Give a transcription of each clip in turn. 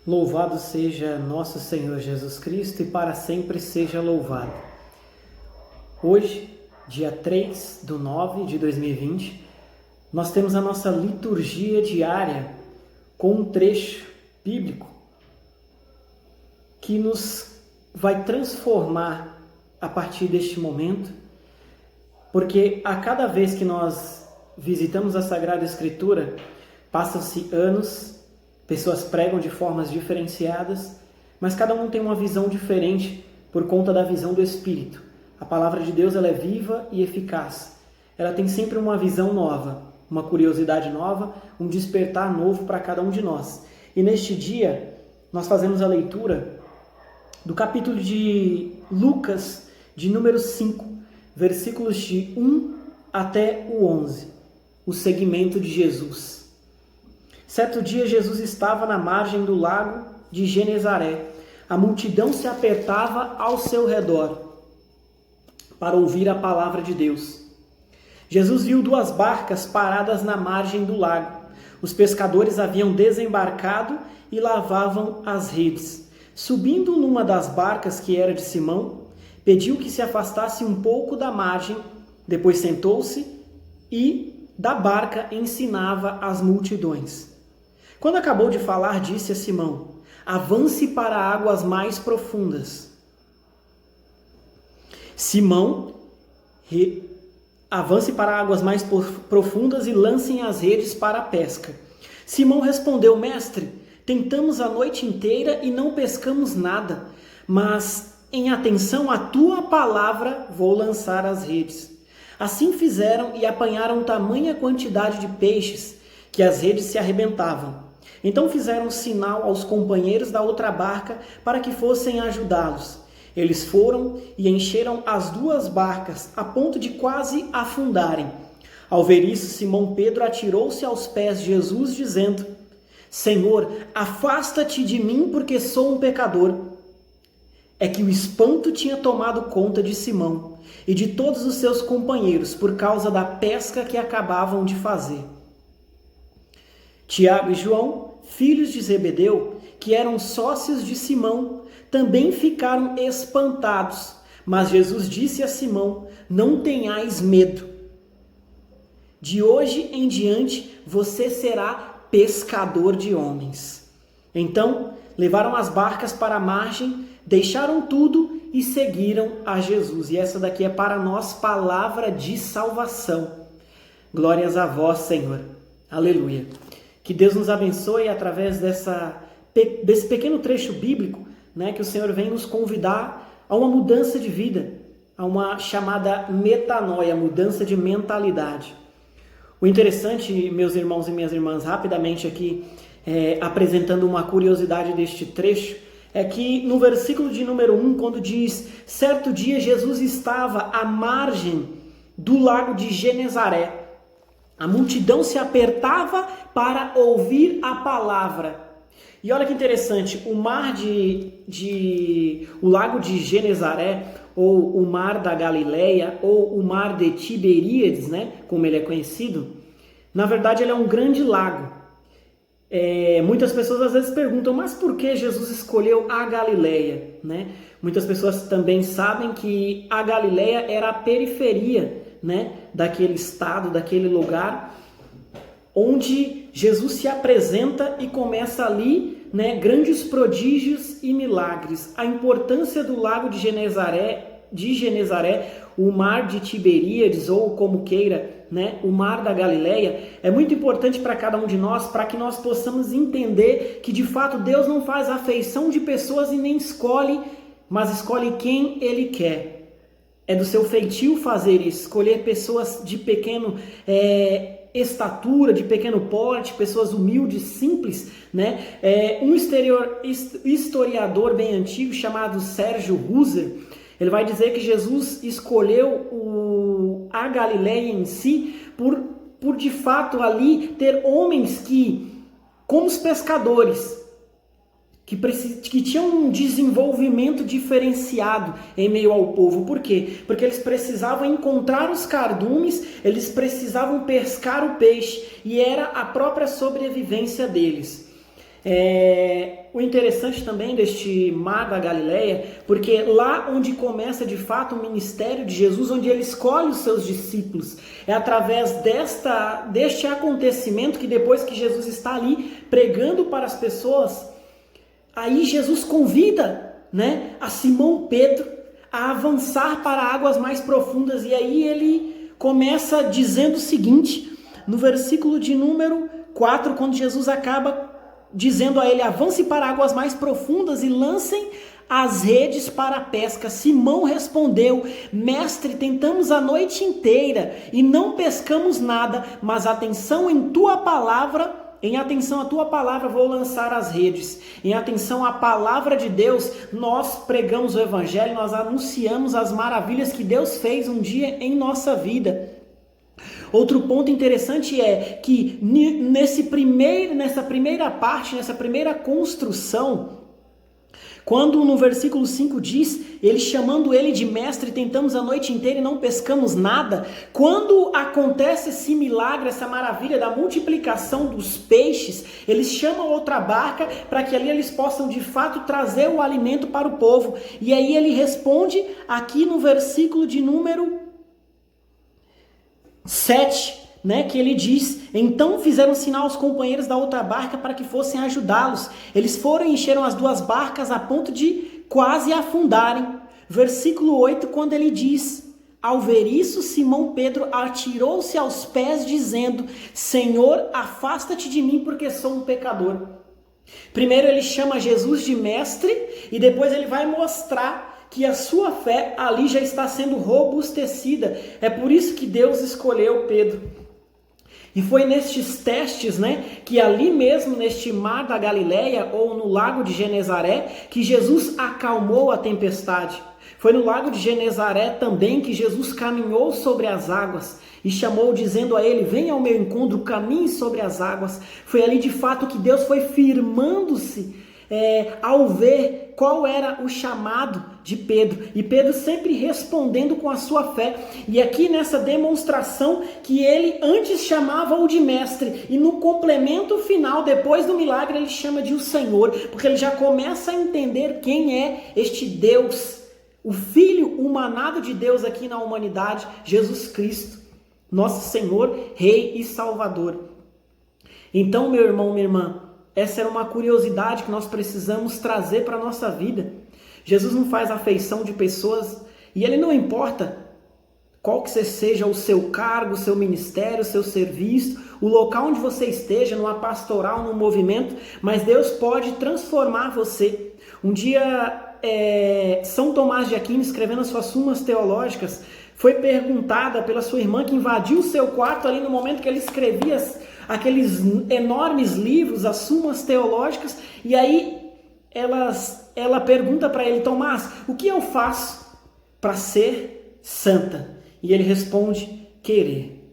Louvado seja nosso Senhor Jesus Cristo e para sempre seja louvado. Hoje, dia 3/9 de 2020, nós temos a nossa liturgia diária com um trecho bíblico que nos vai transformar a partir deste momento, porque a cada vez que nós visitamos a Sagrada Escritura, passam-se anos, pessoas pregam de formas diferenciadas, mas cada um tem uma visão diferente por conta da visão do Espírito. A palavra de Deus ela é viva e eficaz. Ela tem sempre uma visão nova, uma curiosidade nova, um despertar novo para cada um de nós. E neste dia, nós fazemos a leitura do capítulo de Lucas, de número 5, versículos de 1 até o 11, o segmento de Jesus. Certo dia, Jesus estava na margem do lago de Genezaré. A multidão se apertava ao seu redor para ouvir a palavra de Deus. Jesus viu 2 barcas paradas na margem do lago. Os pescadores haviam desembarcado e lavavam as redes. Subindo numa das barcas, que era de Simão, pediu que se afastasse um pouco da margem, depois sentou-se e da barca ensinava as multidões. Quando acabou de falar, disse a Simão: avance para águas mais profundas. Avance para águas mais profundas e lancem as redes para a pesca. Simão respondeu: mestre, tentamos a noite inteira e não pescamos nada, mas em atenção à tua palavra vou lançar as redes. Assim fizeram e apanharam tamanha quantidade de peixes que as redes se arrebentavam. Então fizeram sinal aos companheiros da outra barca para que fossem ajudá-los. Eles foram e encheram as 2 barcas a ponto de quase afundarem. Ao ver isso, Simão Pedro atirou-se aos pés de Jesus, dizendo: Senhor, afasta-te de mim, porque sou um pecador. É que o espanto tinha tomado conta de Simão e de todos os seus companheiros por causa da pesca que acabavam de fazer. Tiago e João, filhos de Zebedeu, que eram sócios de Simão, também ficaram espantados. Mas Jesus disse a Simão: não tenhais medo. De hoje em diante você será pescador de homens. Então levaram as barcas para a margem, deixaram tudo e seguiram a Jesus. E essa daqui é para nós palavra de salvação. Glórias a vós, Senhor. Aleluia. Que Deus nos abençoe através desse pequeno trecho bíblico, né, que o Senhor vem nos convidar a uma mudança de vida, a uma chamada metanoia, mudança de mentalidade. O interessante, meus irmãos e minhas irmãs, rapidamente aqui, apresentando uma curiosidade deste trecho, é que no versículo de número 1, quando diz: certo dia Jesus estava à margem do lago de Genezaré. A multidão se apertava para ouvir a palavra. E olha que interessante, o lago de Genezaré, ou o mar da Galileia, ou o mar de Tiberíades, né, como ele é conhecido, na verdade ele é um grande lago. Muitas pessoas às vezes perguntam, mas por que Jesus escolheu a Galileia, né? Muitas pessoas também sabem que a Galileia era a periferia, né, daquele estado, daquele lugar, onde Jesus se apresenta e começa ali, né, grandes prodígios e milagres. A importância do lago de Genezaré, o mar de Tiberíades, ou como queira, né, o mar da Galileia, é muito importante para cada um de nós, para que nós possamos entender que de fato Deus não faz afeição de pessoas e nem escolhe, mas escolhe quem Ele quer. É do seu feitio fazer isso, escolher pessoas de pequeno estatura, de pequeno porte, pessoas humildes, simples, né? Um historiador bem antigo chamado Sérgio Husser, ele vai dizer que Jesus escolheu a Galileia em si por de fato ali ter homens que, como os pescadores, que tinham um desenvolvimento diferenciado em meio ao povo. Por quê? Porque eles precisavam encontrar os cardumes, eles precisavam pescar o peixe, e era a própria sobrevivência deles. o interessante também deste mar da Galileia, porque lá onde começa de fato o ministério de Jesus, onde ele escolhe os seus discípulos, é através deste acontecimento que depois que Jesus está ali pregando para as pessoas, aí Jesus convida, né, a Simão Pedro a avançar para águas mais profundas, e aí ele começa dizendo o seguinte, no versículo de número 4, quando Jesus acaba dizendo a ele, avance para águas mais profundas e lancem as redes para a pesca. Simão respondeu, mestre, tentamos a noite inteira e não pescamos nada, mas atenção em tua palavra, em atenção à tua palavra vou lançar as redes. Em atenção à palavra de Deus, nós pregamos o evangelho, nós anunciamos as maravilhas que Deus fez um dia em nossa vida. Outro ponto interessante é que nessa primeira parte, nessa primeira construção, quando no versículo 5 diz, ele chamando ele de mestre, tentamos a noite inteira e não pescamos nada, quando acontece esse milagre, essa maravilha da multiplicação dos peixes, eles chamam outra barca para que ali eles possam de fato trazer o alimento para o povo. E aí ele responde aqui no versículo de número 7, né, que ele diz, então fizeram sinal aos companheiros da outra barca para que fossem ajudá-los. Eles foram e encheram as duas barcas a ponto de quase afundarem. Versículo 8, quando ele diz, ao ver isso, Simão Pedro atirou-se aos pés dizendo, Senhor, afasta-te de mim porque sou um pecador. Primeiro ele chama Jesus de mestre e depois ele vai mostrar que a sua fé ali já está sendo robustecida. É por isso que Deus escolheu Pedro. E foi nestes testes, né, que ali mesmo neste mar da Galileia ou no lago de Genezaré, que Jesus acalmou a tempestade. Foi no lago de Genezaré também que Jesus caminhou sobre as águas e chamou dizendo a ele, venha ao meu encontro, caminhe sobre as águas. Foi ali de fato que Deus foi firmando-se ao ver qual era o chamado de Pedro, e Pedro sempre respondendo com a sua fé, e aqui nessa demonstração que ele antes chamava-o de mestre, e no complemento final, depois do milagre, ele chama de o Senhor, porque ele já começa a entender quem é este Deus, o Filho humanado de Deus aqui na humanidade, Jesus Cristo, nosso Senhor, Rei e Salvador. Então, meu irmão, minha irmã, essa era uma curiosidade que nós precisamos trazer para a nossa vida. Jesus não faz afeição de pessoas e ele não importa qual que seja o seu cargo, o seu ministério, o seu serviço, o local onde você esteja, numa pastoral, num movimento, mas Deus pode transformar você. Um dia, São Tomás de Aquino, escrevendo as suas Sumas Teológicas, foi perguntada pela sua irmã que invadiu o seu quarto ali no momento que ele escrevia aqueles enormes livros, as Sumas Teológicas, e aí ela pergunta para ele, Tomás, o que eu faço para ser santa? E ele responde, querer.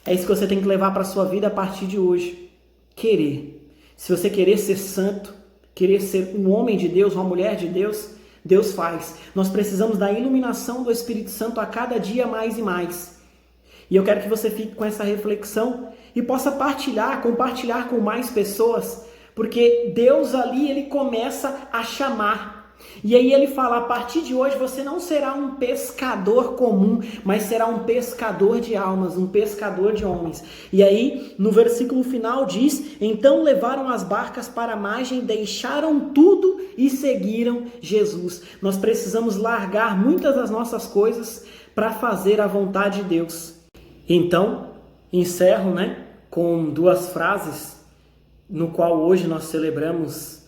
É isso que você tem que levar para a sua vida a partir de hoje. Querer. Se você querer ser santo, querer ser um homem de Deus, uma mulher de Deus, Deus faz. Nós precisamos da iluminação do Espírito Santo a cada dia mais e mais. E eu quero que você fique com essa reflexão e possa compartilhar com mais pessoas, porque Deus ali, ele começa a chamar. E aí ele fala, a partir de hoje você não será um pescador comum, mas será um pescador de almas, um pescador de homens. E aí no versículo final diz, então levaram as barcas para a margem, deixaram tudo e seguiram Jesus. Nós precisamos largar muitas das nossas coisas para fazer a vontade de Deus. Então, encerro, com duas frases, no qual hoje nós celebramos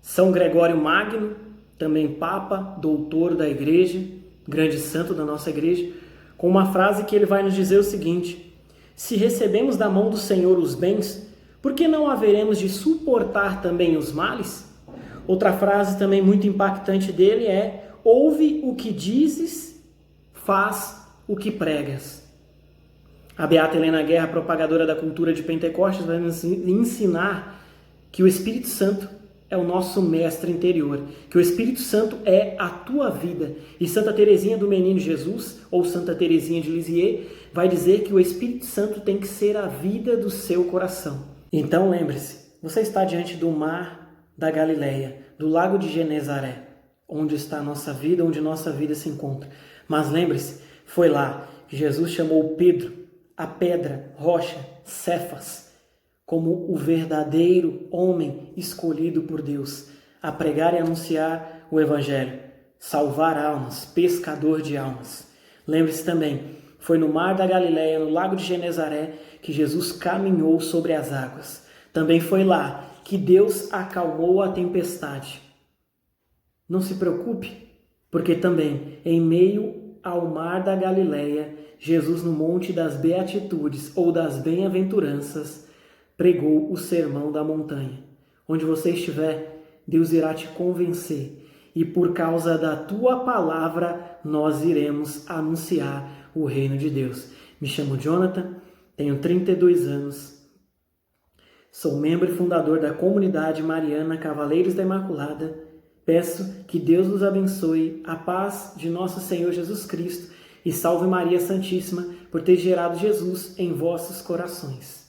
São Gregório Magno, também Papa, doutor da Igreja, grande santo da nossa Igreja, com uma frase que ele vai nos dizer o seguinte, se recebemos da mão do Senhor os bens, por que não haveremos de suportar também os males? Outra frase também muito impactante dele é, ouve o que dizes, faz o que pregas. A beata Helena Guerra, propagadora da cultura de Pentecostes, vai nos ensinar que o Espírito Santo é o nosso mestre interior, que o Espírito Santo é a tua vida. E Santa Teresinha do Menino Jesus, ou Santa Teresinha de Lisieux, vai dizer que o Espírito Santo tem que ser a vida do seu coração. Então lembre-se, você está diante do mar da Galileia, do lago de Genezaré, onde está a nossa vida, onde nossa vida se encontra. Mas lembre-se, foi lá que Jesus chamou Pedro, a pedra, rocha, Cefas, como o verdadeiro homem escolhido por Deus, a pregar e anunciar o Evangelho, salvar almas, pescador de almas. Lembre-se também, foi no mar da Galileia, no lago de Genezaré, que Jesus caminhou sobre as águas. Também foi lá que Deus acalmou a tempestade. Não se preocupe, porque também, em meio ao mar da Galileia, Jesus, no Monte das Beatitudes ou das Bem-aventuranças, pregou o Sermão da Montanha. Onde você estiver, Deus irá te convencer. E por causa da tua palavra, nós iremos anunciar o reino de Deus. Me chamo Jonathan, tenho 32 anos, sou membro e fundador da comunidade mariana Cavaleiros da Imaculada. Peço que Deus nos abençoe, a paz de nosso Senhor Jesus Cristo e salve Maria Santíssima por ter gerado Jesus em vossos corações.